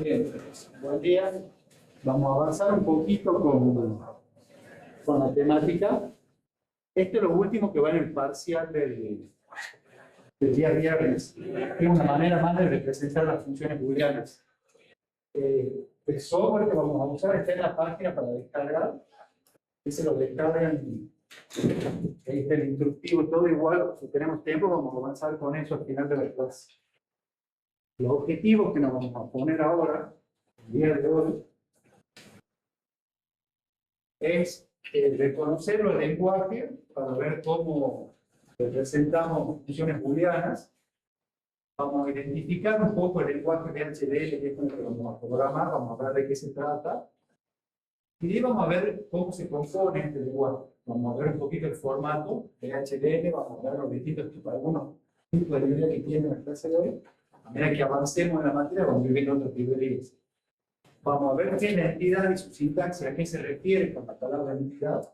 Bien, buen día. Vamos a avanzar un poquito con la temática. Esto es lo último que va en el parcial del día viernes. Es una manera más de representar las funciones booleanas. El software que vamos a usar está en la página para descargar. Ese lo descargan. Ahí está el instructivo, todo igual. Si tenemos tiempo, vamos a avanzar con eso al final de la clase. Los objetivos que nos vamos a poner ahora, el día de hoy, es reconocer los lenguajes para ver cómo representamos funciones booleanas. Vamos a identificar un poco el lenguaje de HDL, que es con el que vamos a programar, vamos a ver de qué se trata. Y de ahí vamos a ver cómo se compone este lenguaje. Vamos a ver un poquito el formato de HDL, vamos a ver los distintos tipos, algunos tipos de librería que tiene la clase de hoy. A medida que avancemos en la materia, vamos a ir viendo otras librerías. Vamos a ver qué es la entidad y su sintaxis, a qué se refiere con la palabra entidad,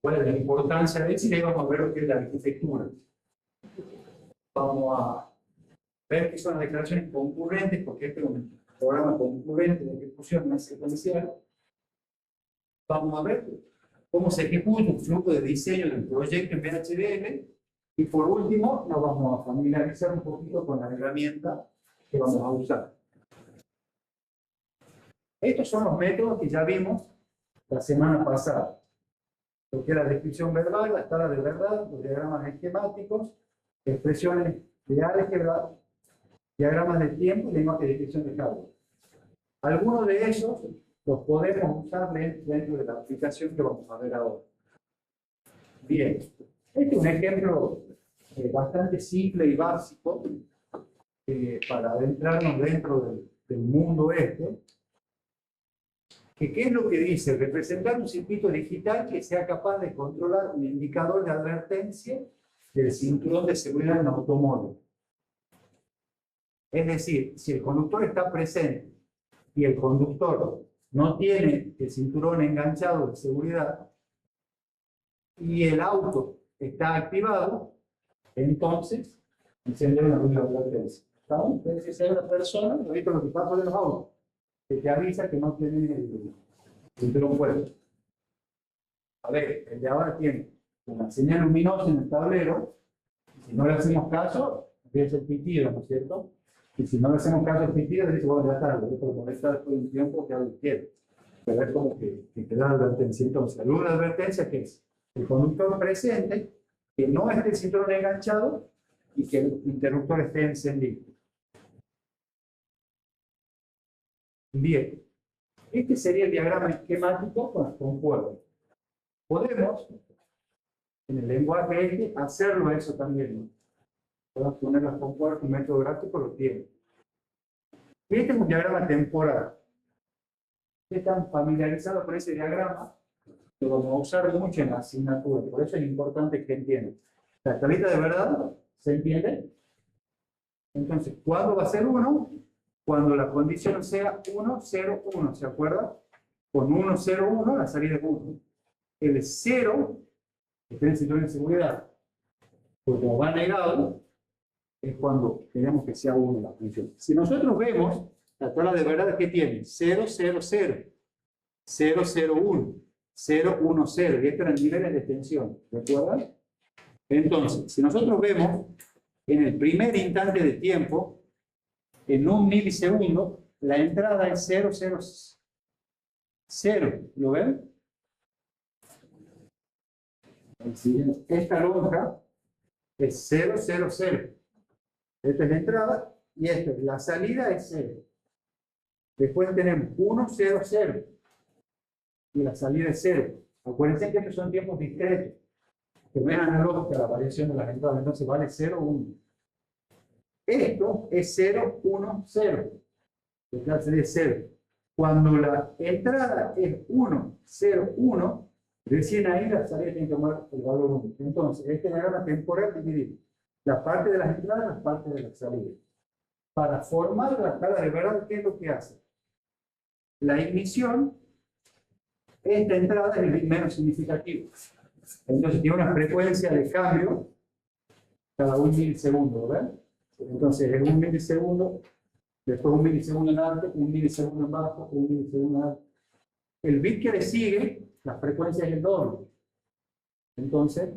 cuál es la importancia de eso, y ahí vamos a ver lo que es la arquitectura. Vamos a ver qué son las declaraciones concurrentes, porque este es un programa concurrente de ejecución no secuencial. Vamos a ver cómo se ejecuta un flujo de diseño del proyecto en VHDL. Y por último, nos vamos a familiarizar un poquito con la herramienta que vamos a usar. Estos son los métodos que ya vimos la semana pasada. Lo que es la descripción verbal, la escala de verdad, los diagramas esquemáticos, expresiones de álgebra, diagramas de tiempo y lenguaje de descripción de hardware. Algunos de ellos los podemos usar dentro de la aplicación que vamos a ver ahora. Bien, este es un ejemplo bastante simple y básico para adentrarnos dentro del mundo este. ¿Qué es lo que dice? Representar un circuito digital que sea capaz de controlar un indicador de advertencia del cinturón de seguridad en un automóvil. Es decir, si el conductor está presente y el conductor no tiene el cinturón enganchado de seguridad y el auto está activado, entonces encender una luz de advertencia. ¿Estamos? Entonces, si hay una persona, lo que pasa de los autos, que te avisa que no tiene el cinturón puesto. A ver, el de ahora tiene una señal luminosa en el tablero. Si no le hacemos caso, empieza el pitido, ¿no es cierto? Y si no le hacemos caso al pitido, dice, bueno, ya está, esto lo molesta después de un tiempo que algo quiere. Pero es como que te da advertencia. Entonces, la luz de advertencia, ¿qué es? El conductor presente, que no esté el cinturón enganchado y que el interruptor esté encendido. Bien, este sería el diagrama esquemático con juego. Podemos, en el lenguaje este, hacerlo eso también, ¿no? Podemos ponerlas con juego, un método gráfico lo tiene. Este es un diagrama temporal. Están familiarizados con ese diagrama, lo vamos a usar mucho en la asignatura, por eso es importante que entiendan. La tablita de verdad, ¿se entiende? Entonces, ¿cuándo va a ser 1? Cuando la condición sea 1, 0, 1, ¿se acuerda? Con 1, 0, 1, la salida es 1. El 0, que tiene el cinturón de seguridad, pues como va negado, es cuando queremos que sea 1 la función. Si nosotros vemos, la tabla de verdad, ¿qué tiene? 0, 0, 0, 0, 0, 1, 0, 1, 0, y estos eran niveles de tensión, ¿recuerdan? Entonces, si nosotros vemos, en el primer instante de tiempo, en un milisegundo, la entrada es 0, 0, 0. ¿Lo ven? Esta lonja es 0, 0, 0. Esta es la entrada y esta es la salida, es 0. Después tenemos 1, 0, 0. Y la salida es 0. Acuérdense que estos son tiempos discretos. Que no es analógica la variación de las entradas, entonces vale 0, 1. Esto es 0, 1, 0. La salida es 0. Cuando la entrada es 1, 0, 1, recién ahí la salida tiene que tomar el valor 1. Entonces, este diagrama temporal divide la parte de las entradas y la parte de las salidas. Para formar la escala de verdad, ¿qué es lo que hace? La ignición, esta entrada es el bit menos significativo. Entonces tiene una frecuencia de cambio cada 1 milisegundo, ¿verdad? Entonces en 1 milisegundo después un milisegundo en alto, un milisegundo en bajo, un milisegundo en alto. El bit que le sigue, la frecuencia es el doble. Entonces,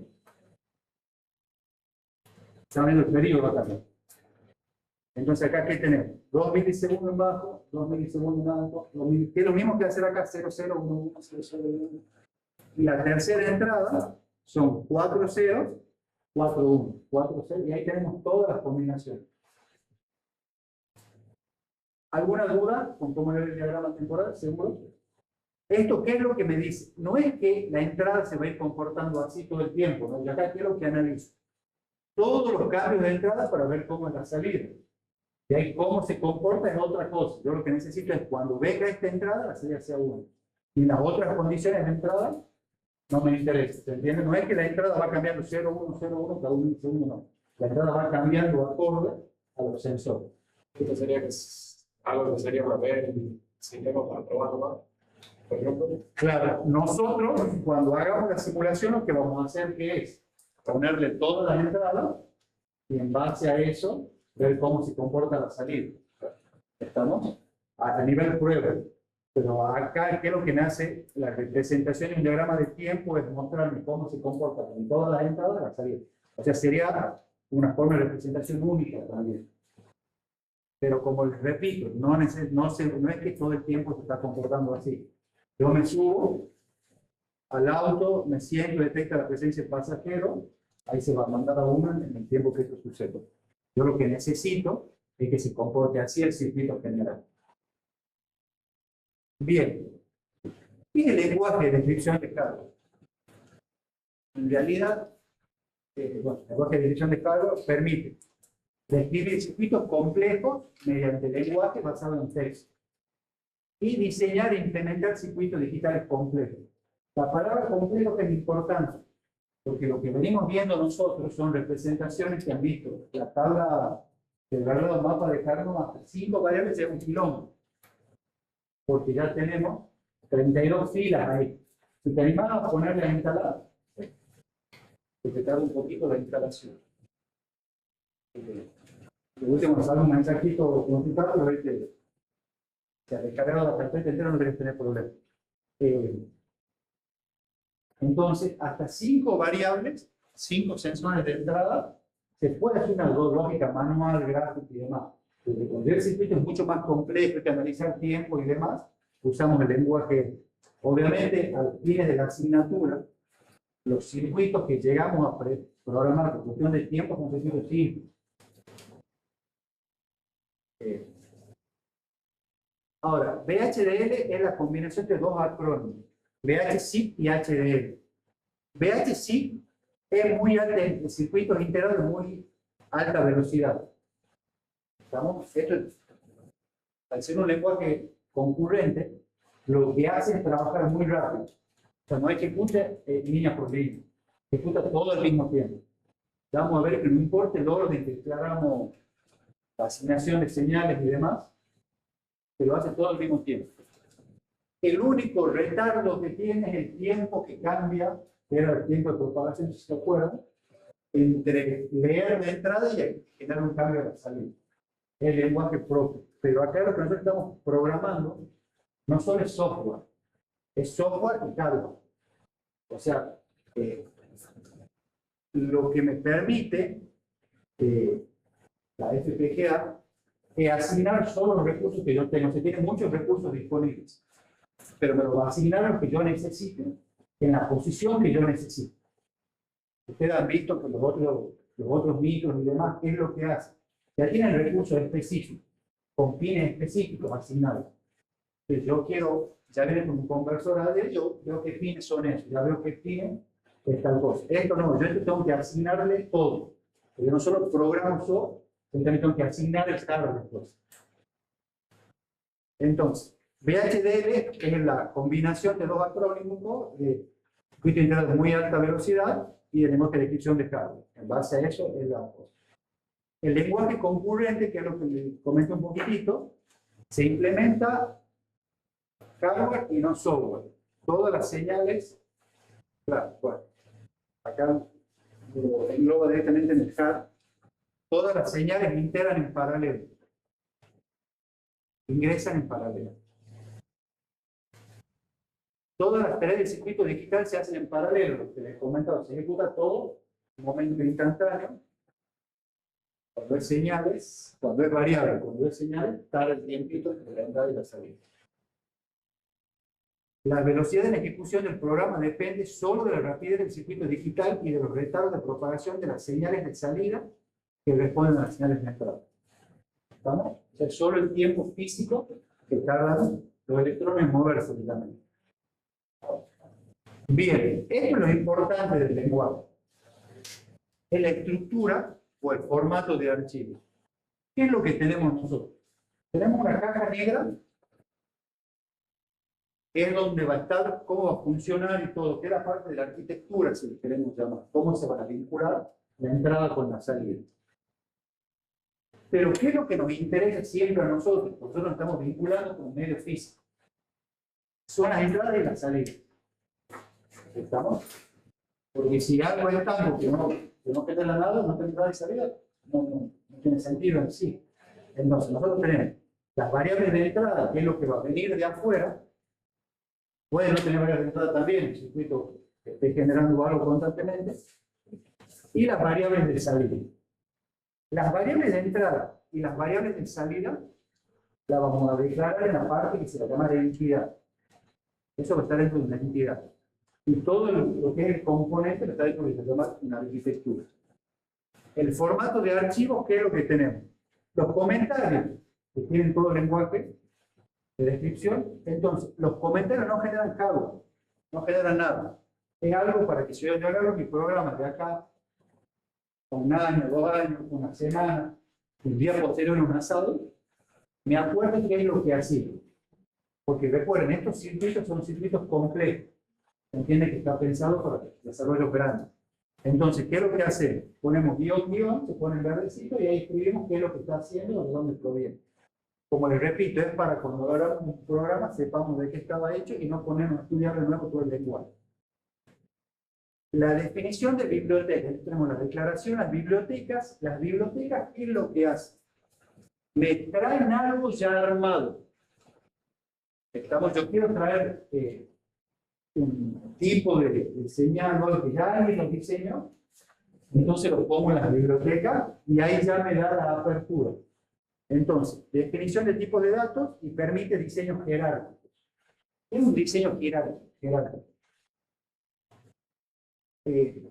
está viendo el periodo acá. Entonces acá, ¿qué tenemos? 2 milisegundos en bajo, 2 milisegundos en alto, que es lo mismo que hacer acá, 0, 0, 1, 1, 0, 0, 1. Y la tercera entrada son 4 ceros, 4, 1, 4, 0, y ahí tenemos todas las combinaciones. ¿Alguna duda con cómo es el diagrama temporal? ¿Seguro? ¿Esto qué es lo que me dice? No es que la entrada se va a ir comportando así todo el tiempo, ¿no? Y acá ¿qué es lo que analizo? Todos los cambios de entrada para ver cómo es la salida. Y ahí cómo se comporta es otra cosa. Yo lo que necesito es cuando venga esta entrada, la salida sea 1. Y las otras condiciones de entrada no me interesa. ¿Se entiende? No es que la entrada va cambiando 0, 1, 0, 1, cada un segundo, no. La entrada va cambiando acorde a los sensores. Esto sería que es algo que sería para ver si tenemos para probarlo más. Por ejemplo, Claro, nosotros cuando hagamos la simulación lo que vamos a hacer que es ponerle todas las entradas y en base a eso ver cómo se comporta la salida. ¿Estamos? A nivel prueba. Pero acá, ¿qué es lo que me hace? La representación de un diagrama de tiempo es mostrarme cómo se comporta en todas las entradas la salida. O sea, sería una forma de representación única también. Pero como les repito, no es que todo el tiempo se está comportando así. Yo me subo al auto, me siento, detecta la presencia del pasajero, ahí se va a mandar a uno en el tiempo que esto sucede. Yo lo que necesito es que se comporte así el circuito general. Bien. Y el lenguaje de descripción de carga. En realidad, el lenguaje de descripción de carga permite describir circuitos complejos mediante lenguaje basado en texto y diseñar e implementar circuitos digitales complejos. La palabra complejo es importante porque lo que venimos viendo nosotros son representaciones que han visto la tabla del verdadero mapa de Carnot hasta 5 variables de 1 kilómetro, porque ya tenemos 32 filas ahí. Si te animas a ponerlas a instalar, porque tarda un poquito la instalación. Lo último nos sale un mensajito complicado, pero ves que se ha descargado la carpeta entera, no debes tener problemas. Entonces, hasta 5 variables, 5 sensores de entrada, se puede hacer una lógica manual, gráfica y demás. Porque cuando el circuito es mucho más complejo, hay que analizar tiempo y demás, usamos el lenguaje. Obviamente, al fines de la asignatura, los circuitos que llegamos a programar por cuestión de tiempo son circuitos simples. Ahora, VHDL es la combinación de dos acrónimos, VHSIP y HDL. VHSIP es muy alta en circuitos integrados de muy alta velocidad. Al ser un lenguaje concurrente, lo que hace es trabajar muy rápido. O sea, no ejecuta línea por línea, ejecuta todo al mismo tiempo. Vamos a ver que no importa el orden que declaramos la asignación de señales y demás, que lo hace todo al mismo tiempo. El único retardo que tiene es el tiempo que cambia, que era el tiempo de propagación, si se acuerdan, entre leer la entrada y generar un cambio de la salida. El lenguaje propio. Pero acá lo que nosotros estamos programando no solo es software y hardware. O sea, lo que me permite la FPGA es asignar solo los recursos que yo tengo. Se tienen muchos recursos disponibles, pero me lo va a asignar lo que yo necesite, en la posición que yo necesito. Ustedes han visto que los otros micros y demás, ¿qué es lo que hacen? Ya tienen recursos específicos, con fines específicos asignados. Entonces yo quiero, ya viene con un conversor AD, yo veo qué fines son esos, ya veo qué fines es tal cosa. Esto no, yo tengo que asignarle todo. Yo no solo programo software, yo también tengo que asignar el hardware después. Entonces, VHDL es la combinación de dos acrónimos de circuito integrado de muy alta velocidad y de lenguaje de descripción de hardware. En base a eso es la cosa. El lenguaje concurrente, que es lo que les comento un poquitito, se implementa hardware y no software. Todas las señales, claro, bueno, acá lo engloba directamente en el hardware. Todas las señales integran en paralelo. ingresan en paralelo. Todas las tareas del circuito digital se hacen en paralelo. Lo que les comentaba, se ejecuta todo en un momento instantáneo. Cuando es señales, cuando es variable, cuando es señales, tarda el tiempito entre la entrada y la salida. La velocidad de la ejecución del programa depende solo de la rapidez del circuito digital y de los retardos de propagación de las señales de salida que responden a las señales de entrada. ¿Estamos? O sea, solo el tiempo físico que tardan los electrones en moverse, digamos. Bien, esto es lo importante del lenguaje. Es la estructura o el formato de archivo. ¿Qué es lo que tenemos nosotros? Tenemos una caja negra, que es donde va a estar, cómo va a funcionar y todo, que era parte de la arquitectura, si le queremos llamar, cómo se van a vincular la entrada con la salida. Pero ¿qué es lo que nos interesa siempre a nosotros? Porque nosotros nos estamos vinculando con un medio físico. Son las entradas y las salidas. ¿Estamos? Porque si algo es tanto que no queda la nada, no tiene entrada y salida, no tiene sentido en sí. Entonces, nosotros tenemos las variables de entrada, que es lo que va a venir de afuera. Puede no tener variables de entrada también, el circuito que esté generando algo constantemente. Y las variables de salida. Las variables de entrada y las variables de salida las vamos a declarar en la parte que se la llama de entidad. Eso va a estar dentro de una entidad. Y todo lo que es el componente está dentro de lo que se llama una arquitectura. El formato de archivos, ¿qué es lo que tenemos? Los comentarios, que tienen todo el lenguaje de descripción. Entonces, los comentarios no generan hardware, no generan nada. Es algo para que si yo agarro mi programa de acá, un año, 2 años, una semana, un día posterior en un asado, me acuerdo qué es lo que hacía. Porque recuerden, estos circuitos son circuitos complejos. Se entiende que está pensado para desarrollo grande. Entonces, ¿qué es lo que hacemos? Ponemos guión, se pone en verdecito y ahí escribimos qué es lo que está haciendo o de dónde proviene. Como les repito, es para cuando hagamos un programa sepamos de qué estaba hecho y no ponernos a estudiar de nuevo todo el lenguaje. La definición de biblioteca, tenemos la declaración, las bibliotecas, ¿qué es lo que hacen? Me traen algo ya armado. Yo quiero traer un tipo de señal, algo que ya alguien lo diseñó, entonces lo pongo en la biblioteca y ahí ya me da la apertura. Entonces, definición de tipos de datos y permite diseños jerárquicos. ¿Qué es un diseño jerárquico?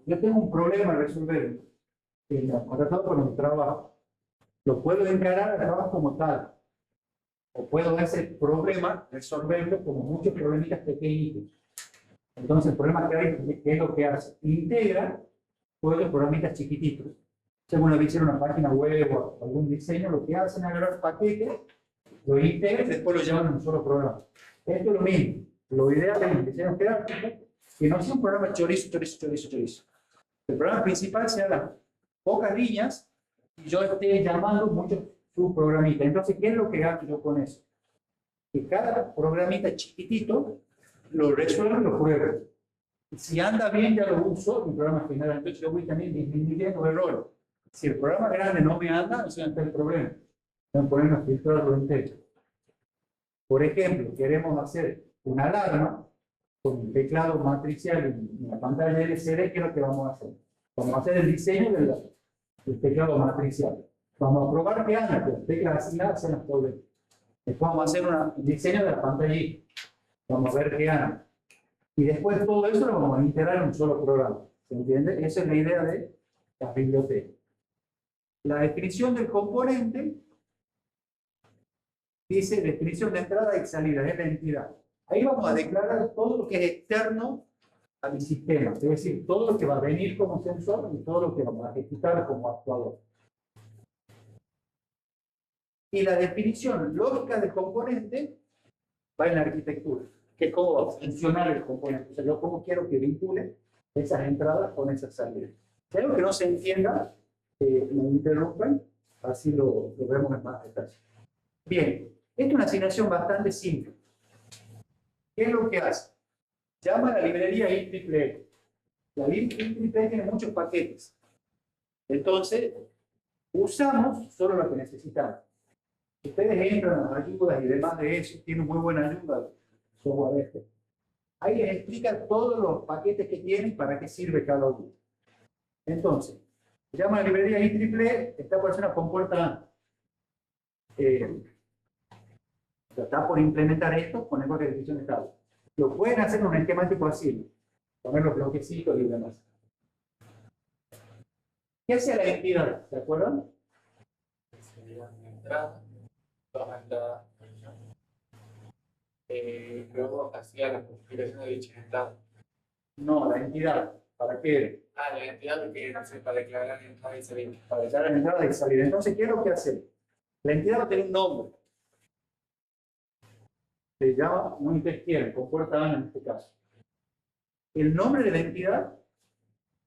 Yo tengo un problema a resolver contratado con el trabajo. Lo puedo encarar al trabajo como tal. O puedo ese problema resolverlo como muchos problemitas pequeñitos. Entonces, el problema que hay, ¿qué es lo que hace? Integra todos los programitas chiquititos. Si alguna vez hicieron una página web o algún diseño, lo que hacen es agarrar paquetes, lo integran y después lo llevan en un solo programa. Esto es lo mismo. Lo ideal es un diseño jerárquico que no sea un programa chorizo. El programa principal sea las pocas líneas y yo esté llamando muchos subprogramitas. Entonces, ¿qué es lo que hago yo con eso? Que cada programita chiquitito lo resuelvo y lo pruebo. Si anda bien, ya lo uso en programa final. Entonces, yo voy también disminuyendo errores. Si el programa grande no me anda, no se va a tener problema. Van a poner a filtrarlo entero. Por ejemplo, queremos hacer una alarma con un teclado matricial en la pantalla LCD. ¿Qué es lo que vamos a hacer? Vamos a hacer el diseño del teclado matricial. Vamos a probar que anda, que las teclas asignadas sean los problemas. Después vamos a hacer un diseño de la pantalla. Vamos a ver qué anda. Y después todo eso lo vamos a integrar en un solo programa. ¿Se entiende? Esa es la idea de las bibliotecas. La definición del componente dice definición de entrada y salida, es la entidad. Ahí vamos a declarar todo lo que es externo a mi sistema, es decir, todo lo que va a venir como sensor y todo lo que vamos a ejecutar como actuador. Y la definición lógica del componente va en la arquitectura, que es cómo va a funcionar el componente. O sea, yo cómo quiero que vincule esas entradas con esas salidas. Si hay algo que no se entienda, me interrumpen, así lo vemos en más detalle. Bien, esta es una asignación bastante simple. ¿Qué es lo que hace? Llama a la librería IEEE. La IEEE tiene muchos paquetes. Entonces, usamos solo lo que necesitamos. Ustedes entran a las ayudas y demás de eso, tienen muy buena ayuda, software este. Ahí les explica todos los paquetes que tienen, para qué sirve cada uno. Entonces, se llama la librería IEEE, está por hacer una compuerta, está por implementar esto con lenguaje de descripción de estado. Lo pueden hacer en un esquemático así, poner los bloquecitos y demás. ¿Qué hace la entidad? ¿Se acuerdan? Sería una entrada, dos entradas. Luego hacía la configuración de dicha entrada. No, la entidad. ¿Para qué? La entidad que no sé, para declarar entrada y salida. Para declarar entrada y salida. Entonces, ¿qué es lo que hace? La entidad va a tener un nombre. Se llama, no ustedes quieren, compuerta A en este caso. El nombre de la entidad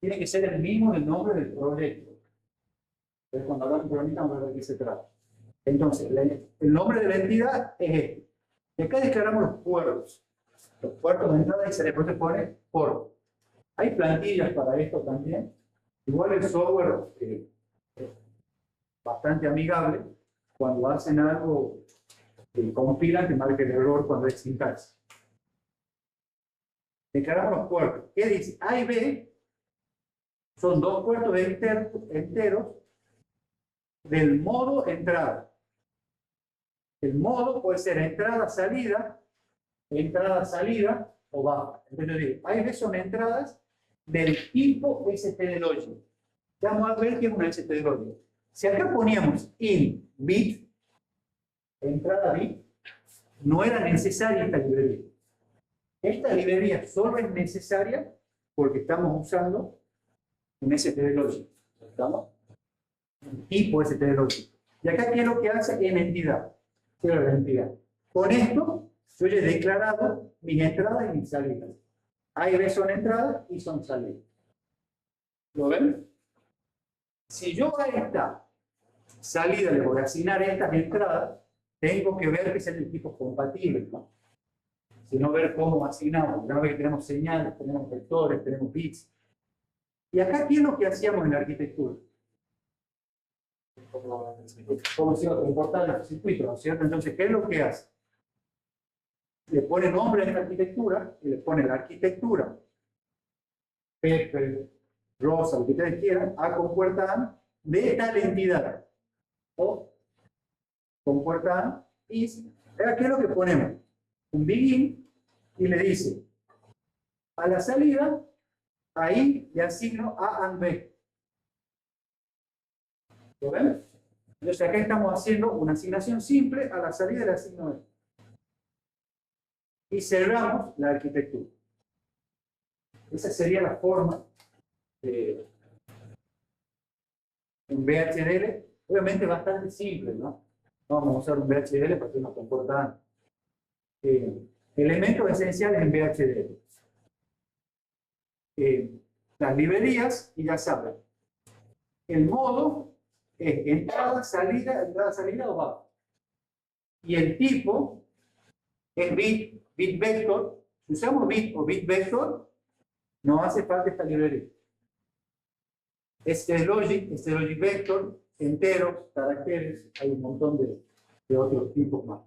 tiene que ser el mismo del nombre del proyecto. Entonces, cuando hablamos de programita, vamos a ver de qué se trata. Entonces, el nombre de la entidad es este. Y acá declaramos los puertos. Los puertos de entrada y salida. Después se pone por. Hay plantillas para esto también. Igual el software es bastante amigable. Cuando hacen algo, compilan, que marque el error cuando es sintaxis. Declaramos los puertos. ¿Qué dice? A y B son dos puertos enteros del modo entrada. El modo puede ser entrada, salida o baja. Entonces yo digo, A y B son entradas del tipo stdlogit. Ya vamos a ver qué es una stdlogit. Si acá poníamos in bit, entrada bit, no era necesaria esta librería. Esta librería solo es necesaria porque estamos usando un stdlogit. ¿Estamos? Un tipo stdlogit. Y acá, ¿qué es lo que hace en entidad? ¿Qué es la entidad? Con esto, yo ya he declarado mis entradas y mis salidas. A y B son entradas y son salidas. ¿Lo ven? Si yo a esta salida le voy a asignar estas entradas, tengo que ver que sean de tipos compatibles, ¿no? Si no, ver cómo asignamos. Una vez que tenemos señales, tenemos vectores, tenemos bits. Y acá, ¿qué es lo que hacíamos en la arquitectura? ¿Cómo se iba a comportar el circuito? ¿No es cierto? Entonces, ¿qué es lo que hace? Le pone nombre a esta arquitectura y le pone la arquitectura Pepe, Rosa, lo que ustedes quieran, a compuerta A de tal entidad. O compuerta A is. ¿Qué es lo que ponemos? Un begin y le dice a la salida, ahí le asigno A and B. ¿Lo ven? Entonces acá estamos haciendo una asignación simple, a la salida le asigno B. Y cerramos la arquitectura. Esa sería la forma en VHDL, obviamente bastante simple, ¿no? No vamos a usar un VHDL porque nos comporta elementos esenciales en VHDL. Las librerías, y ya saben, el modo es entrada, salida o baja. Y el tipo es bit vector. Si usamos bit o bit vector, no hace falta esta librería. Logic vector, enteros, caracteres, hay un montón de otros tipos más.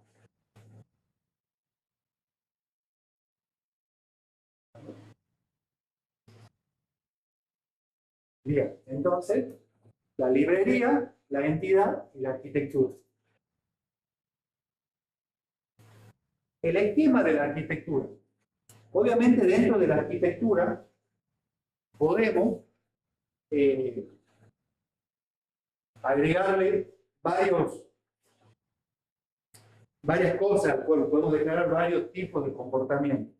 Bien, entonces, la librería, la entidad y la arquitectura. El esquema de la arquitectura. Obviamente, dentro de la arquitectura, podemos agregarle varias cosas, podemos declarar varios tipos de comportamiento.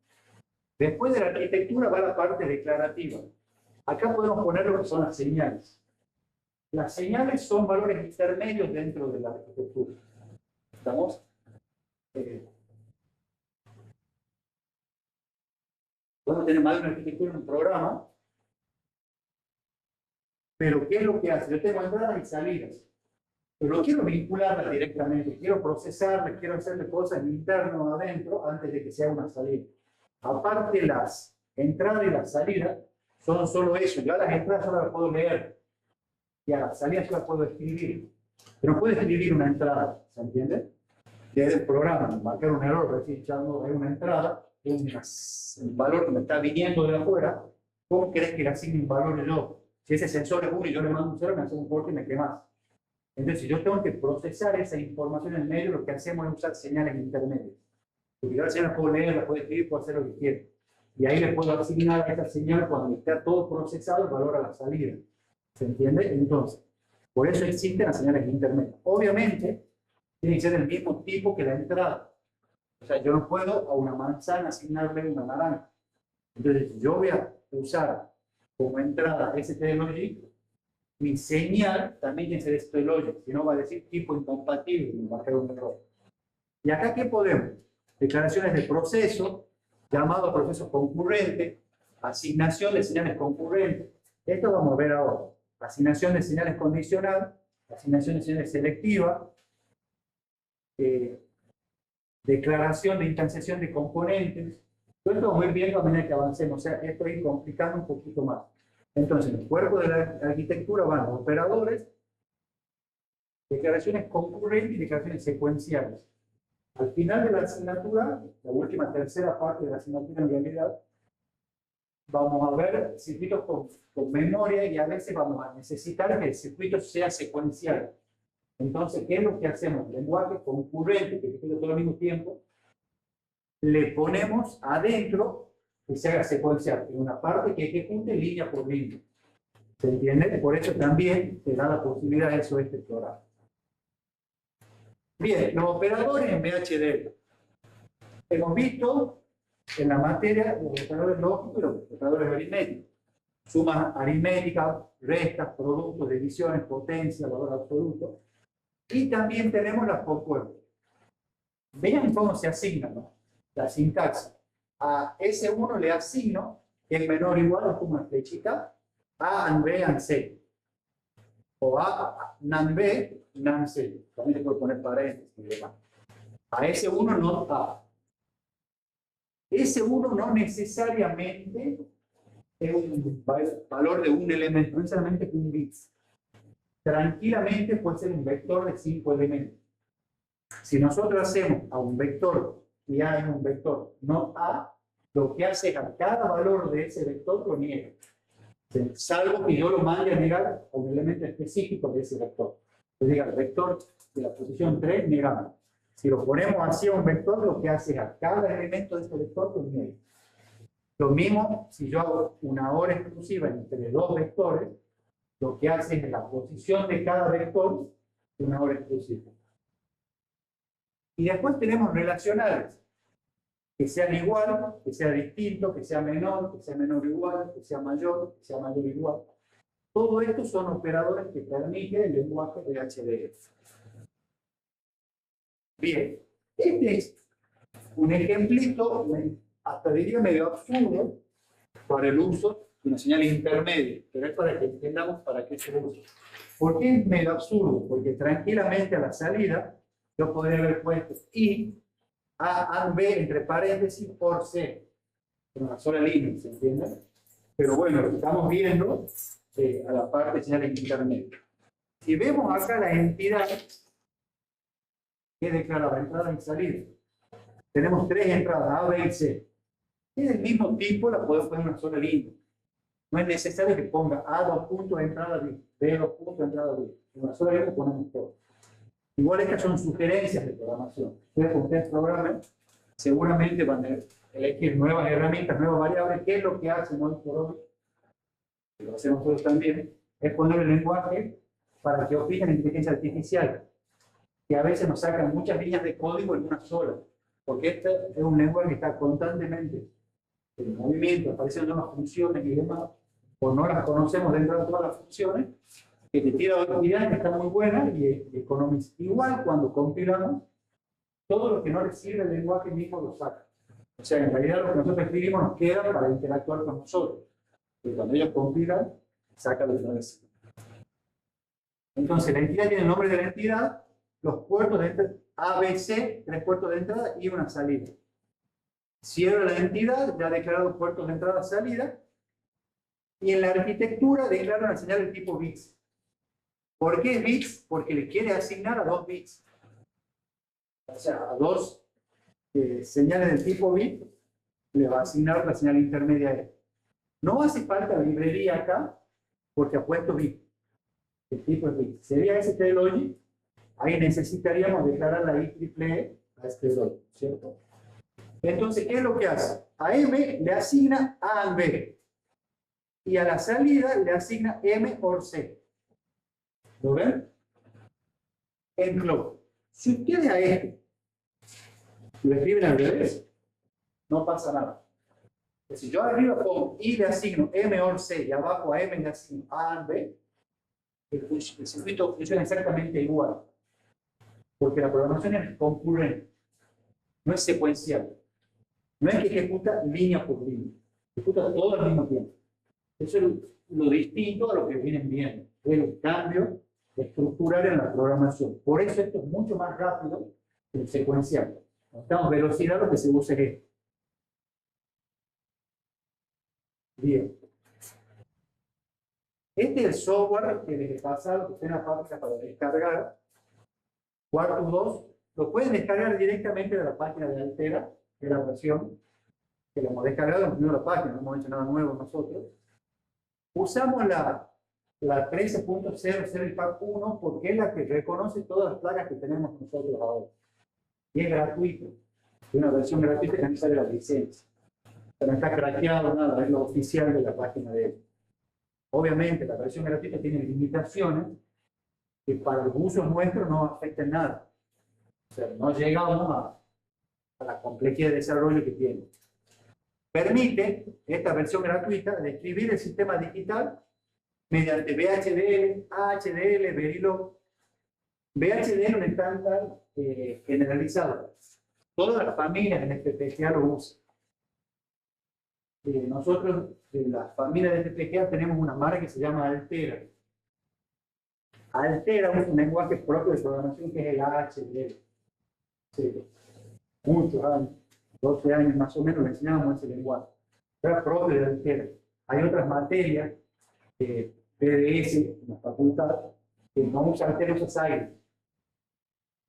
Después de la arquitectura va la parte declarativa. Acá podemos poner lo que son las señales. Las señales son valores intermedios dentro de la arquitectura. ¿Estamos? Podemos tener más de una arquitectura en un programa, pero ¿qué es lo que hace? Yo tengo entradas y salidas, pero no quiero vincularlas directamente, quiero procesarlas, quiero hacerle cosas interno adentro antes de que sea una salida. Aparte, las entradas y las salidas son solo eso. Yo a las entradas solo las puedo leer y a las salidas yo las puedo escribir. Pero puede escribir una entrada, ¿se entiende? Desde el programa, marcar un error, decir, ya no hay una entrada, un valor que me está viniendo de afuera, ¿cómo querés que le asigne un valor yo? Si ese sensor es 1 y yo le mando un 0, me hace un corte y me quemas. Entonces, si yo tengo que procesar esa información en medio, lo que hacemos es usar señales intermedias. Porque yo la señal la puedo leer, la puedo escribir, puedo hacer lo que quiera. Y ahí le puedo asignar a esta señal, cuando está todo procesado, el valor a la salida. ¿Se entiende? Entonces, por eso existen las señales intermedias. Obviamente, tiene que ser del mismo tipo que la entrada. O sea, yo no puedo a una manzana asignarle una naranja. Entonces, yo voy a usar como entrada STLogic, mi señal también es STLogic, si no va a decir tipo incompatible y me va a quedar un error. Y acá, ¿qué podemos? Declaraciones de proceso, llamado proceso concurrente, asignación de señales concurrentes. Esto vamos a ver ahora. Asignación de señales condicional, asignación de señales selectiva, declaración de instanciación de componentes. Todo esto vamos a ir viendo a medida que avancemos. O sea, esto ir complicando un poquito más. Entonces, en el cuerpo de la arquitectura van los operadores, declaraciones concurrentes y declaraciones secuenciales. Al final de la asignatura, la última tercera parte de la asignatura en realidad, vamos a ver circuitos con memoria y a veces vamos a necesitar que el circuito sea secuencial. Entonces, ¿qué es lo que hacemos? El lenguaje concurrente, que ejecuta todo al mismo tiempo, le ponemos adentro que se haga secuencial, en una parte que ejecute línea por línea. ¿Se entiende? Por eso también te da la posibilidad de eso este programa. Bien, los operadores en VHDL. Hemos visto en la materia los operadores lógicos y los operadores aritméticos. Sumas aritméticas, restas, productos, divisiones, potencia, valor absoluto. Y también tenemos las compuertas. Vean cómo se asignan, ¿no? La sintaxis. A S1 le asigno el menor o igual, es como una flechita, A, AND, B, AND, C. O A, NAND B, NAND C. También le puedo poner paréntesis. A S1 no A. S1 no necesariamente es un valor de un elemento, no necesariamente un bit. Tranquilamente puede ser un vector de 5 elementos. Si nosotros hacemos a un vector y A es un vector no A, lo que hace es a cada valor de ese vector lo niega. Salvo que yo lo mande a negar a un elemento específico de ese vector. Yo diga, el vector de la posición 3, negamos. Si lo ponemos así a un vector, lo que hace es a cada elemento de ese vector lo niega. Lo mismo si yo hago una OR exclusiva entre dos vectores, lo que hace es la posición de cada vector una OR exclusiva. Y después tenemos relacionales, que sean igual, que sea distinto, que sea menor igual, que sea mayor igual. Todo esto son operadores que permiten el lenguaje de HDF. Bien, este es un ejemplito, hasta diría medio absurdo, para el uso de una señal intermedia, pero es para que entendamos para qué se usa. ¿Por qué es medio absurdo? Porque tranquilamente a la salida yo podría haber puesto I, A, AND, B, entre paréntesis, por C. En una sola línea, ¿se entiende? Pero bueno, lo que estamos viendo a la parte de señales intermedias. Si vemos acá la entidad que declara entrada y salida, tenemos tres entradas, A, B y C. Es del mismo tipo, la podemos poner en una sola línea. No es necesario que ponga A, 2 puntos, entrada B, B, 2 puntos, entrada B. En una sola línea ponemos todo. Igual estas son sugerencias de programación. Cuando ustedes programen, seguramente van a elegir nuevas herramientas, nuevas variables. ¿Qué es lo que hacen hoy por hoy? Que lo hacemos nosotros también, es poner el lenguaje para que opinen en inteligencia artificial, que a veces nos sacan muchas líneas de código en una sola, porque este es un lenguaje que está constantemente en movimiento, aparecen nuevas funciones y demás, o no las conocemos dentro de todas las funciones, que te tira otra idea que está muy buena y economiza. Igual cuando compilamos, todo lo que no le sirve el lenguaje mismo lo saca. O sea, en realidad lo que nosotros escribimos nos queda para interactuar con nosotros. Pero cuando ellos compilan, sacan lo que no les sirve. Entonces, la entidad tiene el nombre de la entidad, los puertos de entrada, A, B, C, 3 puertos de entrada y una salida. Cierra la entidad, ya ha declarado puertos de entrada y salida, y en la arquitectura declara una señal de tipo bits. ¿Por qué bits? Porque le quiere asignar a 2 bits. O sea, a 2 señales del tipo bit, le va a asignar la señal intermedia E. No hace falta librería acá, porque ha puesto bit. El tipo es bit. Sería stlogy, ahí necesitaríamos declarar la IEEE a stlogy, ¿cierto? Entonces, ¿qué es lo que hace? A M le asigna A and B. Y a la salida le asigna M or C. ¿Lo ven? Enclose. Si ustedes a este lo escriben al revés, no pasa nada. Si yo arriba pongo I le asigno M or C y abajo a M le asigno A and B, el circuito funciona exactamente igual. Porque la programación es concurrente, no es secuencial. No es que ejecuta línea por línea, ejecuta todo al mismo tiempo. Eso es lo distinto a lo que vienen viendo, el cambio estructural en la programación. Por eso esto es mucho más rápido que el secuencial. Cuando estamos velocidad, lo que se usa es esto. Bien. Este es el software que les he pasado, que está en la página para descargar. Cuarto 2, lo pueden descargar directamente de la página de Altera, de la versión que lo hemos descargado en la primera página, no hemos hecho nada nuevo nosotros. Usamos la 13.00 y pack 1 porque es la que reconoce todas las plagas que tenemos nosotros ahora. Y es gratuito. Es una versión gratuita que no sale la licencia. Pero no está craqueado, nada, es lo oficial de la página de él. Obviamente, la versión gratuita tiene limitaciones que para los usos nuestros no afectan nada. O sea, no llegamos a la complejidad de desarrollo que tiene. Permite, esta versión gratuita, describir el sistema digital mediante VHDL, HDL, Verilog. VHDL es un estándar generalizado. Todas las familias en FPGA lo usan. Nosotros, de las familias de FPGA, tenemos una marca que se llama Altera. Altera es un lenguaje propio de programación que es el HDL. Sí, muchos años, 12 años más o menos, le enseñábamos ese lenguaje. Era propio de Altera. Hay otras materias, PDS, en la facultad, que no usa Altera, usa Cyrus.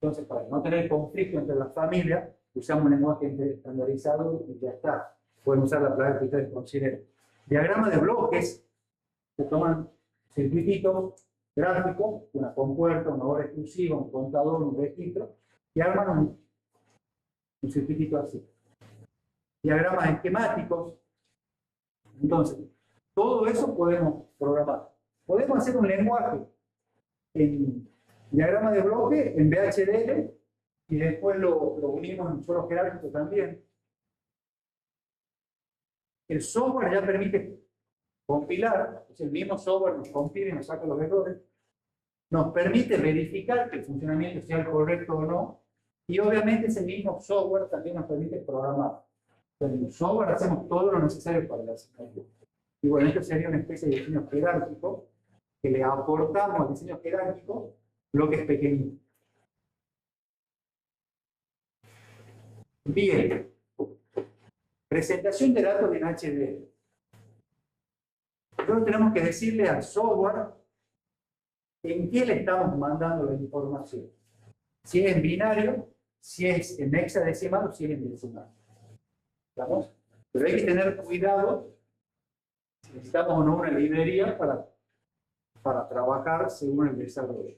Entonces, para no tener conflicto entre las familias, usamos un lenguaje estandarizado y ya está. Pueden usar la palabra que ustedes consideren. Diagrama de bloques, se toman circuititos gráficos, una compuerta, una hora exclusiva, un contador, un registro, y arman un circuitito así. Diagramas esquemáticos. Entonces, todo eso podemos programar. Podemos hacer un lenguaje en diagrama de bloque, en VHDL, y después lo unimos en suelo jerárquico también. El software ya permite compilar, es el mismo software, nos compila y nos saca los errores. Nos permite verificar que el funcionamiento sea el correcto o no. Y obviamente ese mismo software también nos permite programar. Con el software hacemos todo lo necesario para la asignatura. Y bueno, esto sería una especie de diseño jerárquico que le aportamos al diseño jerárquico bloques pequeñitos. Bien. Presentación de datos en HDL. Nosotros tenemos que decirle al software en qué le estamos mandando la información. Si es en binario, si es en hexadecimal o si es en decimal. ¿Estamos? Pero hay que tener cuidado si necesitamos o no una librería para trabajar según el desarrollo.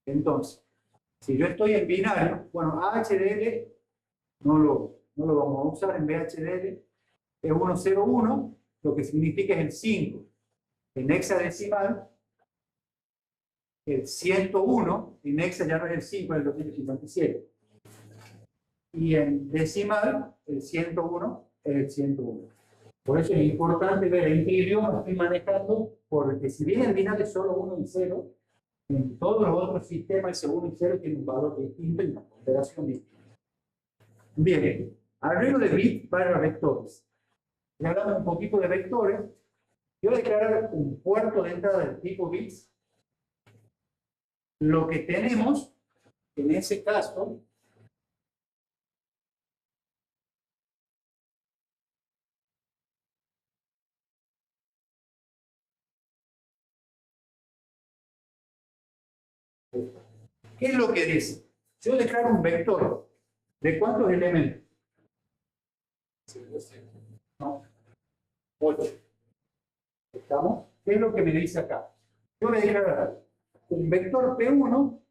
Entonces, si yo estoy en binario, bueno, HDL no lo vamos a usar en VHDL, es 101, lo que significa es el 5. En hexadecimal, el 101, en hexa ya no es el 5, es el 257. Y en decimal, el 101 es el 101. Por eso es importante ver en qué idioma estoy manejando, porque si bien en binario es solo 1 y 0, en todos los otros sistemas ese 1 y 0 tiene un valor distinto y una operación distinta. Bien, arreglo de bits para vectores. Ya hablamos un poquito de vectores. Yo voy a declarar un puerto de entrada del tipo bits. Lo que tenemos, en ese caso, ¿Qué es lo que dice? Yo declaro un vector. ¿De cuántos elementos? No. 8. ¿Estamos? ¿Qué es lo que me dice acá? Yo voy a declarar un vector P1,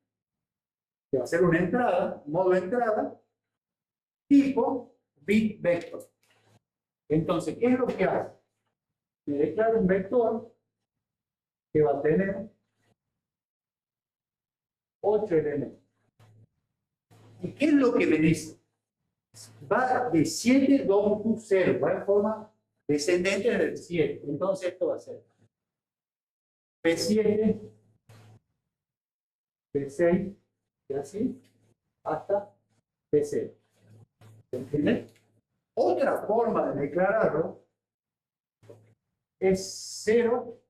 que va a ser una entrada, modo entrada, tipo bit vector. Entonces, ¿qué es lo que hace? Me declaro un vector que va a tener 8 elementos. ¿Y qué es lo que me dice? Va de 7, 2, 0, va en forma descendente del 7. Entonces esto va a ser P7, P6, y así, hasta P0. ¿Se entiende? Otra forma de declararlo es 0,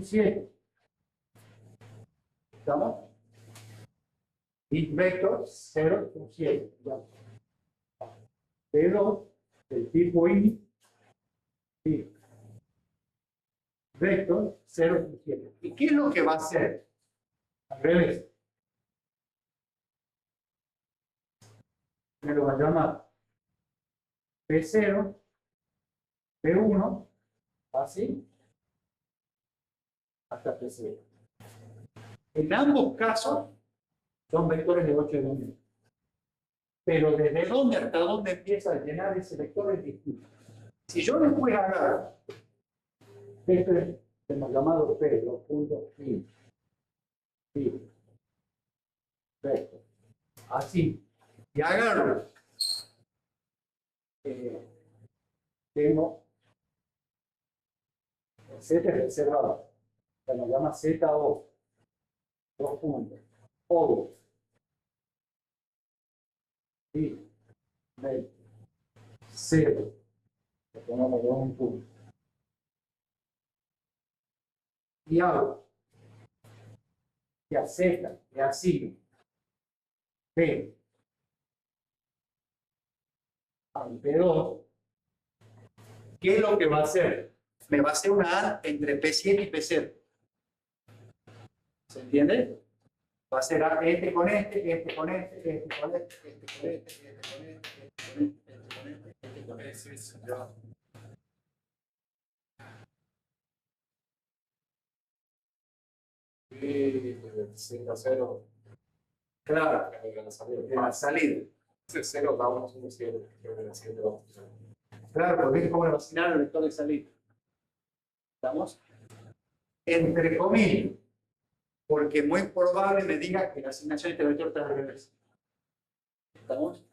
7. ¿Estamos? Bit vector 0, 7. P2 del tipo I, vector 0, 7. ¿Y qué es lo que va a hacer? Al revés. Me lo va a llamar P0, P1, así, hasta P0. En ambos casos son vectores de 8 elementos. Pero desde dónde hasta dónde empieza a llenar ese vector es distinto. Si yo después agarro, este hemos llamado P, los puntos I, vector, así, y agarro, tengo el Z reservado, se nos llama ZO, 2 puntos, O, I, 0, le ponemos 2 puntos. Y hago, y a Z, y así, P, al P2, ¿qué es lo que va a hacer? Me va a hacer una A entre P7 y P0. ¿Se entiende? Va a ser este con este, este con este, este con este, este con este, este con este, este con este, este con este, este con este, este con este. Y 5 a 0. Claro, En la salida. de la salida. Ese 0 damos un 7. Claro, porque es como el asignar el vector de salida. ¿Estamos? Entre comillas, porque muy probable me diga que la asignación de este vector está al revés. ¿Estamos?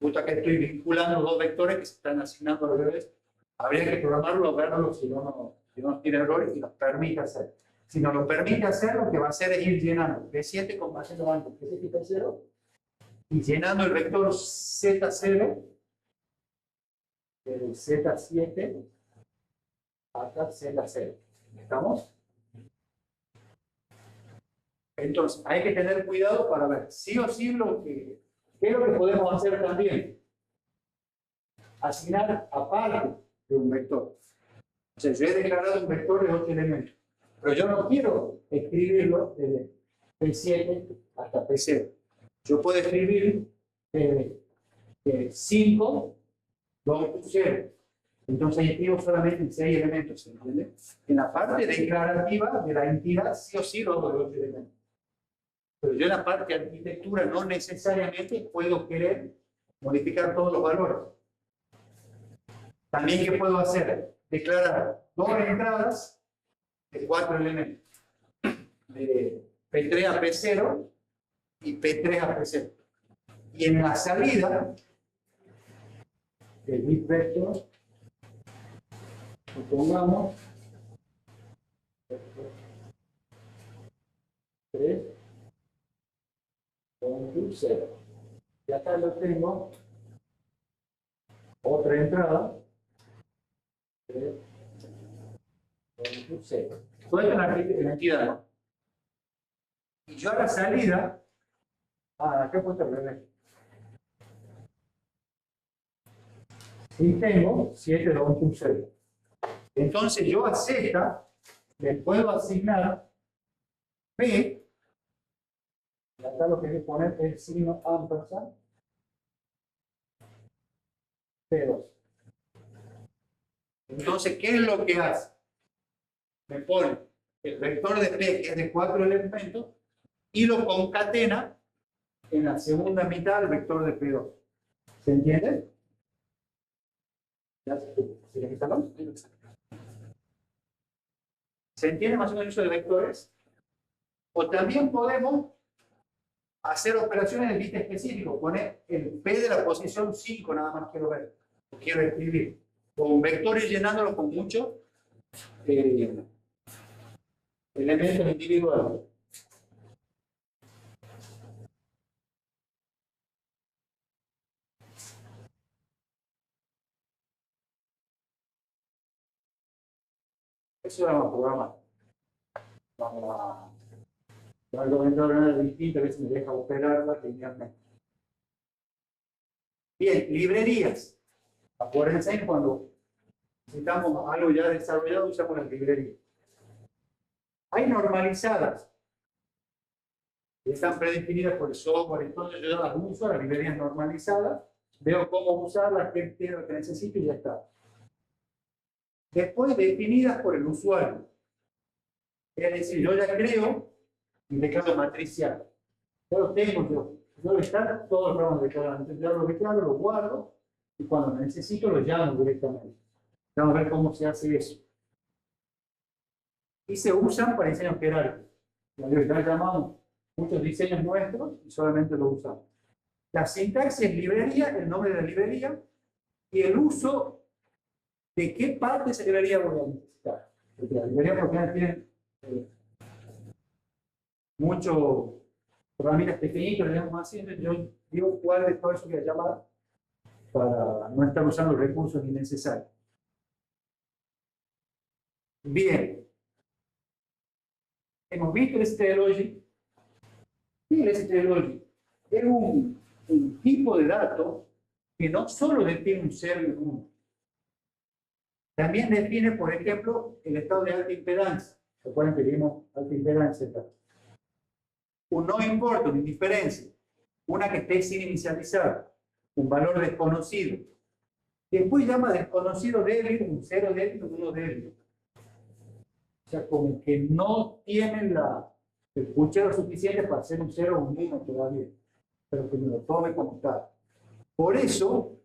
Justo acá estoy vinculando dos vectores que se están asignando al revés. Habría que programarlo, verlo, si no nos tiene errores y nos permite hacer. Si nos lo permite hacer, lo que va a hacer es ir llenando P7 con haciendo antes P7 y P0 y llenando el vector Z0 del Z7 hasta Z0. ¿Estamos? Entonces, hay que tener cuidado para ver sí o sí ¿qué es lo que podemos hacer también? Asignar aparte de un vector. O sea, yo he declarado un vector de 8 elementos, pero yo no quiero escribirlo desde P7 hasta P0. Yo puedo escribir 5, 2, 0. Entonces escribo solamente 6 elementos, ¿se entiende? En la parte declarativa de la entidad, sí o sí lo hago de 8 elementos. Pero yo en la parte de arquitectura no necesariamente puedo querer modificar todos los valores. También, ¿qué puedo hacer? Declarar 2 entradas de 4 elementos. De P3 a P0 y P3 a P0. Y en la salida, el bit vector, supongamos 3, 2, 0. Y acá lo tengo, otra entrada, 3, 2, 0. Todo esto en la entidad, ¿no? Y yo a la salida, acá he puesto el revés. Y tengo 7, 2, 0. Entonces yo a Z le puedo asignar P acá lo que hay que poner es el signo ampersand P2. Entonces, ¿qué es lo que hace? Me pone el vector de P, que es de 4 elementos, y lo concatena en la segunda mitad del vector de P2. ¿Se entiende? ¿Se entiende más o menos eso de vectores? O también podemos hacer operaciones de bit específico, poner el P de la posición 5, nada más quiero ver, quiero escribir, con vectores llenándolo con muchos elementos individuales. Eso era un programa. Vamos a una distinta, a ver si me deja operarla genialmente. Bien, librerías. Acuérdense que cuando necesitamos algo ya desarrollado, usamos las librerías. Hay normalizadas. Están predefinidas por el software, entonces yo las uso, las librerías normalizadas, veo cómo usarlas, qué es lo que necesito y ya está. Después definidas por el usuario. Es decir, yo ya creo y declaro matricial. Ya lo tengo yo declaro, todos los programas declaran. Entonces yo lo declaro, lo guardo y cuando necesito lo llamo directamente. Vamos a ver cómo se hace eso. Y se usan para diseños jerárquicos. Ya llamamos muchos diseños nuestros y solamente lo usamos. La sintaxis es librería, el nombre de la librería y el uso de qué parte de esa librería voy a necesitar. Porque la librería por lo general tiene muchos programitas pequeñitos, le llamamos así, entonces yo digo cuál de todo eso voy a llamar para no estar usando recursos innecesarios. Bien. Hemos visto el STLogic. Y el STLogic es un tipo de dato que no solo define un 0 y un 1. También define, por ejemplo, el estado de alta impedancia. Recuerden que vimos alta impedancia acá. Un no importa, una indiferencia. Una que esté sin inicializar. Un valor desconocido. Después llama desconocido débil, un 0 débil, un 1 débil. O sea, como que no tienen el puchero suficiente para hacer un 0 o un 1 todavía. Pero que me lo tome como tal. Por eso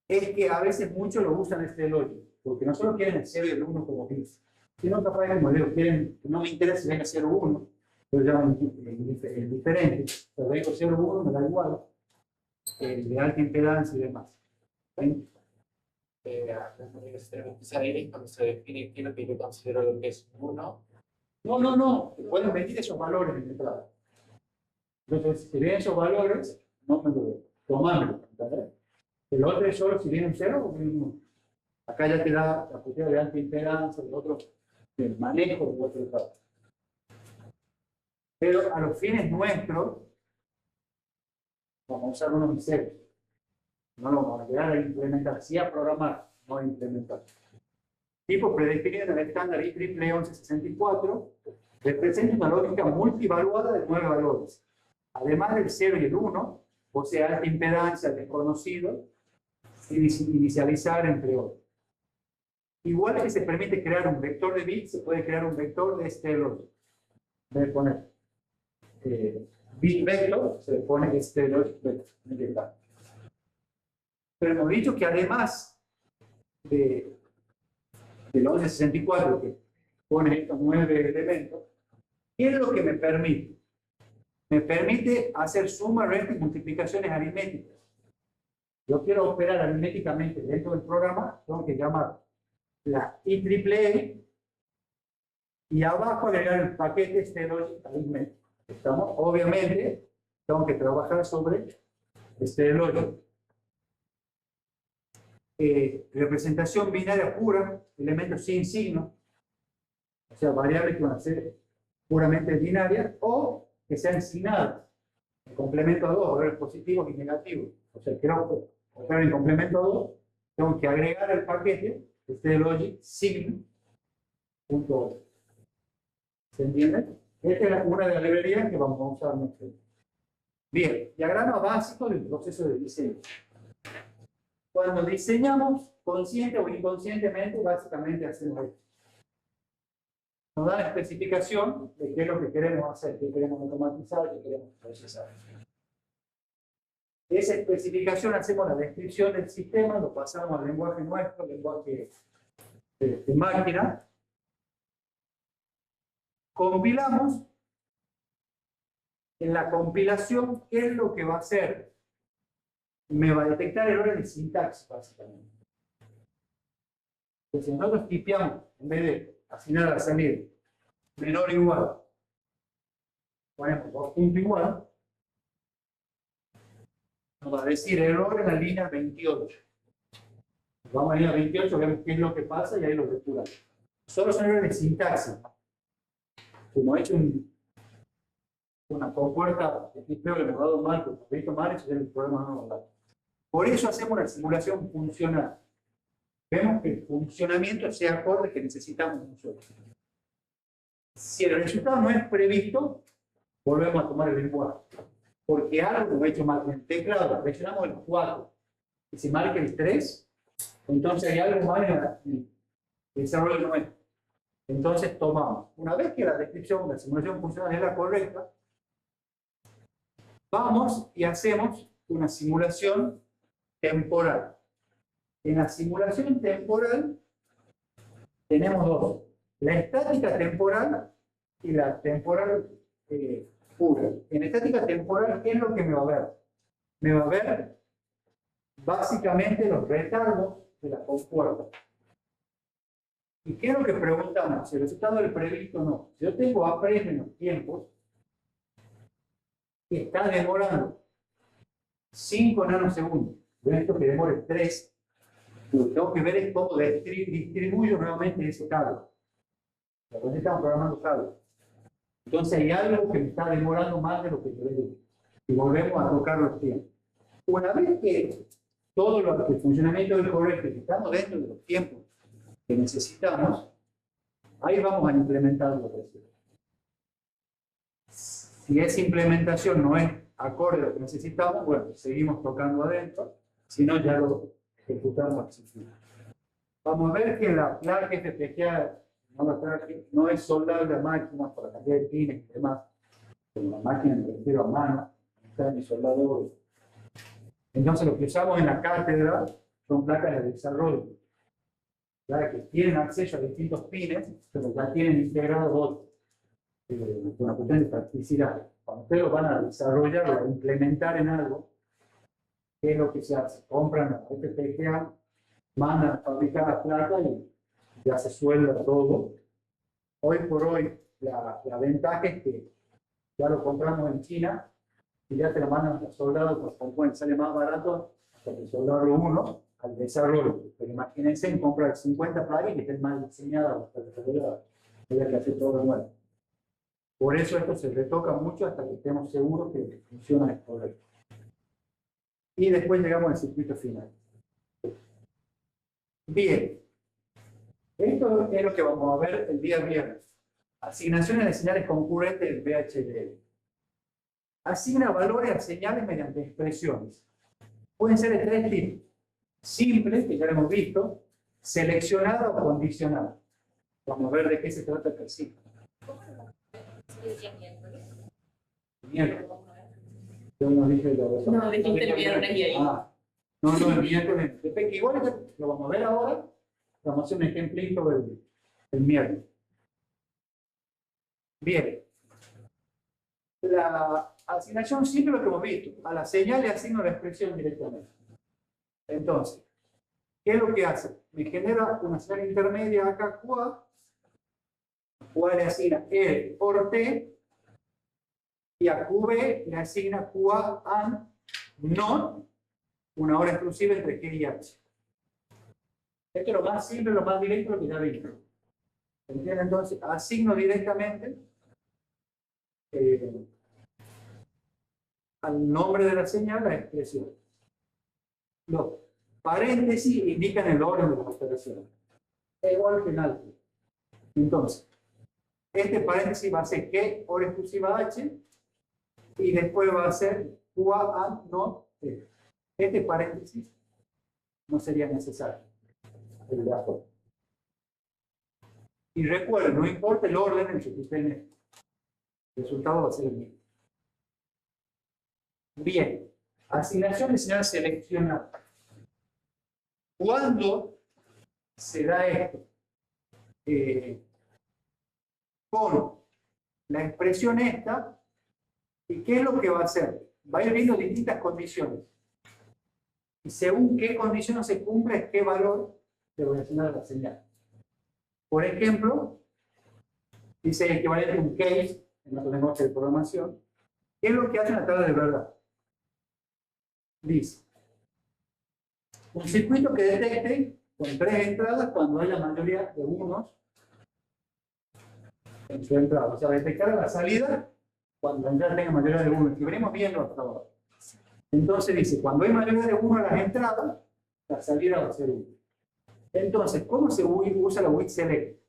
es que a veces muchos lo usan STLogic. Porque no solo quieren el 0 y el 1 como dice, sino capaz de como digo, quieren, no me interesa si venga 0 o 1. Lo llaman el diferente. Pero vengo 0 o 1, me da igual. El de alta impedancia y demás. ¿Ven? Cuando se define qué es lo que yo considero lo que es 1. No. Pueden medir esos valores en entrada. Entonces, si vienen esos valores, no me lo toman. El otro es solo si viene un 0 o viene un 1. Acá ya te da la posibilidad de alta impedancia, el otro, del manejo del otro lado. Pero a los fines nuestros, vamos a usar unos y ceros. No lo vamos a quedar a implementar, sí a programar, no a implementar. Tipo predefinido en el estándar IEEE 1164, representa una lógica multivaluada de 9 valores. Además del 0 y el 1, posee alta impedancia, desconocido, sin inicializar, entre otros. Igual que se permite crear un vector de bits, se puede crear un vector de STLogic. Voy a poner bit vector, se le pone STLogic vector. Pero hemos dicho que además del 1164 que pone estos 9 elementos, ¿qué es lo que me permite? Me permite hacer sumas, restas y multiplicaciones aritméticas. Yo quiero operar aritméticamente dentro del programa, tengo que llamar la IEEE y abajo agregar el paquete STLogic aritmético. Obviamente, tengo que trabajar sobre STLogic. Representación binaria pura, elementos sin signo, o sea, variables que van a ser puramente binarias o que sean signadas, en complemento a 2, valores positivos y negativos. O sea, quiero operar en complemento a 2, tengo que agregar el paquete STLogic sign.2. ¿Se entiende? Esta es una de las librerías que vamos a usar mucho. Bien, diagrama básico del proceso de diseño. Cuando diseñamos, consciente o inconscientemente, básicamente hacemos esto. Nos da la especificación de qué es lo que queremos hacer, qué queremos automatizar, qué queremos procesar. Esa especificación hacemos la descripción del sistema, lo pasamos al lenguaje nuestro, lenguaje de máquina. Compilamos. En la compilación, ¿qué es lo que va a hacer? Me va a detectar errores de sintaxis, básicamente. Entonces, si nosotros tipeamos, en vez de asignar a la salida menor o igual, ponemos 2 puntos igual, nos va a decir error en la línea 28. Vamos a la línea 28, vemos qué es lo que pasa y ahí lo depuramos. Solo son errores de sintaxis. Como he hecho una compuerta de tipeo, le hemos dado mal, porque he visto mal, ese es el problema no. Por eso hacemos una simulación funcional. Vemos que el funcionamiento sea acorde que necesitamos nosotros. Si el resultado no es previsto, volvemos a tomar el lenguaje. Porque algo lo he hecho mal. En el teclado presionamos el 4 y se marca el 3, entonces hay algo mal en el desarrollo nuestro. Entonces tomamos. Una vez que la descripción, la simulación funcional es la correcta, vamos y hacemos una simulación temporal. En la simulación temporal tenemos dos. La estática temporal y la temporal pura. En la estática temporal, ¿qué es lo que me va a ver? Me va a ver básicamente los retardos de la compuerta. ¿Y qué es lo que preguntamos? Si el resultado del previsto o no. Si yo tengo A' en los tiempos, que está demorando 5 nanosegundos, esto que demore 3, lo que tengo que ver es cómo distribuyo nuevamente ese cable. Entonces estamos programando cable. Entonces hay algo que me está demorando más de lo que yo digo. Y volvemos a tocar los tiempos. Una vez que todo el funcionamiento del correcto, que estamos dentro de los tiempos que necesitamos, ahí vamos a implementar lo que decimos. Si esa implementación no es acorde a lo que necesitamos, bueno, seguimos tocando adentro, si no, ya lo ejecutamos. Vamos a ver que la placa FPGA no es soldable a máquina por la cantidad de pines y demás. Con la máquina me refiero a mano, está en mi soldador. Entonces, lo que usamos en la cátedra son placas de desarrollo, ya que tienen acceso a distintos pines, pero ya tienen integrados otros. Una cuestión de practicidad. Cuando ustedes lo van a desarrollar o a implementar en algo, ¿qué es lo que se hace? Compran la FPGA, mandan a fabricar la placa y ya se suelda todo. Hoy por hoy, la ventaja es que ya lo compramos en China y ya te lo mandan a soldado por componentes, sale más barato que soldarlo uno al desarrollo. Pero imagínense en comprar 50 placas que estén mal diseñadas, había que hacer todo de nuevo. Por eso esto se retoca mucho hasta que estemos seguros que funciona el correcto. Y después llegamos al circuito final. Bien. Esto es lo que vamos a ver el día viernes. Asignaciones de señales concurrentes del VHDL. Asigna valores a señales mediante expresiones. Pueden ser de tres tipos. Simple, que ya lo hemos visto, seleccionada o condicionada. Vamos a ver de qué se trata el ciclo. Miércoles. Yo no dije lo no, dijiste el viernes y ahí. No, el miércoles. Igual lo vamos a ver ahora. Vamos a hacer un ejemplito el miércoles. Bien. La asignación simple lo que hemos visto. A la señal le asigno la expresión directamente. Entonces, ¿qué es lo que hace? Me genera una señal intermedia acá, QA. QA le asigna R por T. Y a QB le asigna QA AND NOT, una hora exclusiva entre G y H. Esto es lo más simple, lo más directo, lo que ya vimos. ¿Entienden? Entonces, asigno directamente al nombre de la señal la expresión. Los paréntesis indican el orden de las operaciones. Es igual que en álgebra. Entonces, Este paréntesis va a ser G hora exclusiva H y después va a ser QA and not F. Este paréntesis no sería necesario. El de afuera. Y recuerden, no importa el orden en el que ustedes el resultado va a ser el mismo. Bien, asignación de señal seleccionada. ¿Cuándo se da esto? Con la expresión esta, ¿y qué es lo que va a hacer? Va a ir viendo distintas condiciones. Y según qué condición se cumple, qué valor le voy a asignar a la señal. Por ejemplo, dice el equivalente a un case en otro lenguaje de programación. ¿Qué es lo que hace una tabla de verdad? Dice, un circuito que detecte con 3 entradas cuando hay la mayoría de unos en su entrada. O sea, detectar la salida cuando la entrada tenga mayoría de 1. Que veremos viendo hasta ahora. Entonces dice, cuando hay mayoría de 1 a las entradas, la salida va a ser 1. Entonces, ¿cómo se usa la with select?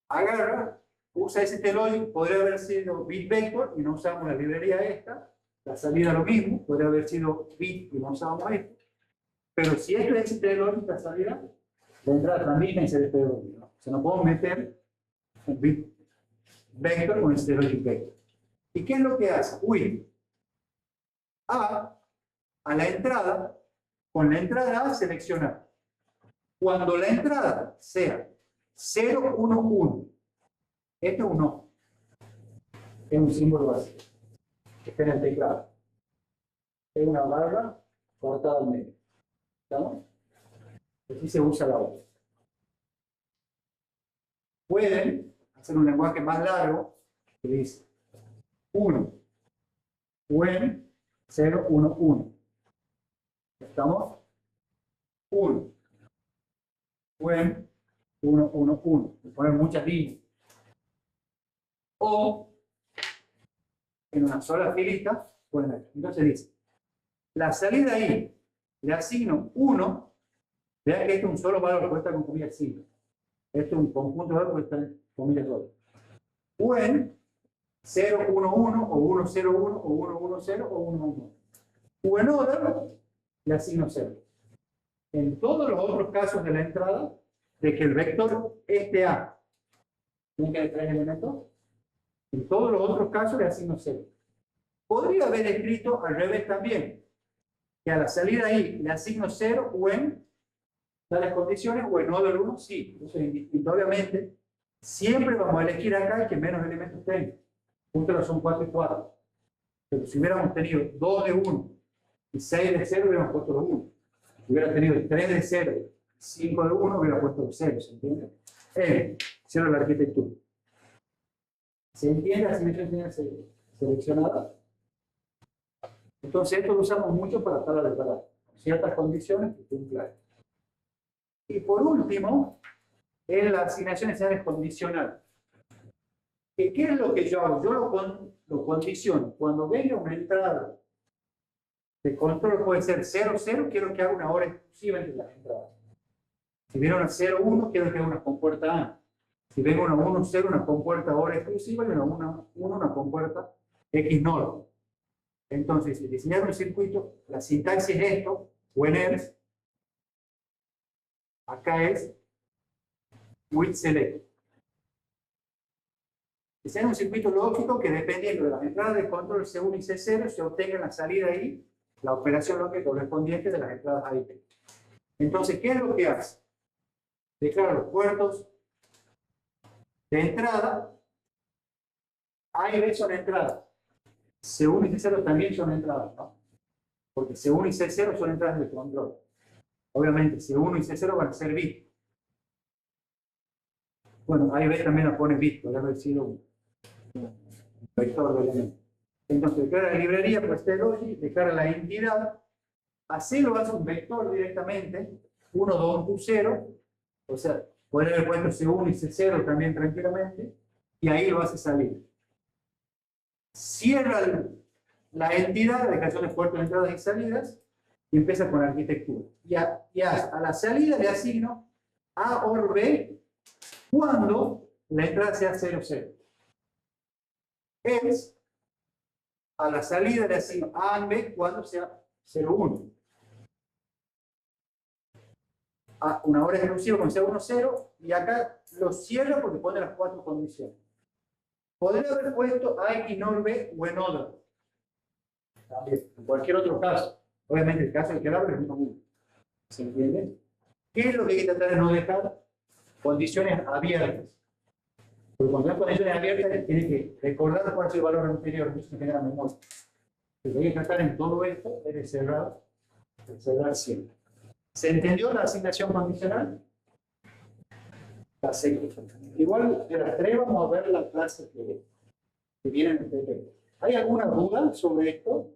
Agarra, usa ese login, podría haber sido bit vector y no usamos la librería esta. La salida lo mismo, podría haber sido bit y no usamos esto. Pero si esto es este login, la salida, la entrada también es el login, ¿no? O sea, no podemos meter un bit vector con este login vector. ¿Y qué es lo que hace? With a la entrada, con la entrada A seleccionar. Cuando la entrada sea 0, 1, 1, esto es un no. Es un símbolo básico. Está en el teclado. Es una barra cortada al medio. ¿Estamos? Así se usa la otra. Pueden hacer un lenguaje más largo que dice 1, when 0, 1, 1. ¿Estamos? 1, when 1, 1, 1. Poner muchas líneas. O en una sola filita, pueden ver. Entonces dice, la salida ahí le asigno 1, vean que esto es un solo valor, puede estar con comillas simples. Esto es un conjunto de valores, puede estar con comillas dobles. When 0, 1, 1, o 1, 0, 1, o 1, 1, 0, o 1, 1. When other, le asigno 0. En todos los otros casos de la entrada, de que el vector este A tiene que tener 3 elementos, en todos los otros casos le asigno 0. Podría haber escrito al revés también, que a la salida ahí le asigno 0 o en tales condiciones o en other 1, sí. Entonces, obviamente, siempre vamos a elegir acá el que menos elementos tenga. Juntos son 4 y 4. Pero si hubiéramos tenido 2 de 1 y 6 de 0, hubiéramos puesto los 1. Si hubiera tenido 3 de 0 y 5 de 1, hubiera puesto los 0. ¿Se entiende? Cierro la arquitectura. ¿Se entiende la asignación seleccionada? Entonces, esto lo usamos mucho para tablas de verdad. Ciertas condiciones que cumplan. Y por último, en la asignación de señales condicional. ¿Qué es lo que yo hago? Yo lo condiciono. Cuando venga una entrada de control, puede ser 0, 0, quiero que haga una hora exclusiva entre las entradas. Si viene una 0, 1, quiero que haga una compuerta A. Si venga una 1, 0, una compuerta hora exclusiva y una 1, una compuerta X NOR. Entonces, si diseñar un circuito, la sintaxis es esto, when else, acá es with select. Diseñar un circuito lógico que dependiendo de las entradas de control C1 y C0 se obtenga en la salida ahí la operación lógica correspondiente de las entradas A y B. Entonces, ¿qué es lo que hace? Declara los puertos de entrada. A y B son entradas. C1 y C0 también son entradas, ¿no? Porque C1 y C0 son entradas de control. Obviamente, C1 y C0 van a ser bit. Bueno, A y B también la pone bit, podría haber sido un vector de elementos. Entonces, declara la librería, pues logic, declara la entidad. A C lo hace un vector directamente, 1, 2, 0. O sea, podría haber puesto C1 y C0 también tranquilamente, y ahí lo hace salir. Cierra la entidad de declaración de puertos de entradas y salidas y empieza con la arquitectura. Y a la salida le asigno A OR B cuando la entrada sea 0, 0. Es a la salida de así A en B cuando sea 0, 1. A una hora exclusiva cuando sea 1, 0. Y acá lo cierro porque pone las 4 condiciones. Podría haber puesto A, X, NOR, B o en otro. También, en cualquier otro caso. Obviamente el caso del que hablo es uno 1. ¿Se entiende? ¿Qué es lo que hay que tratar de no dejar? Condiciones abiertas. Porque cuando hay condiciones abiertas, tiene que recordar cuál es el valor anterior, que eso genera memoria. Lo que hay que tratar en todo esto es de cerrar siempre. ¿Se entendió la asignación condicional? La sé. Igual de las tres vamos a ver la clase que viene en el PP. ¿Hay alguna duda sobre esto?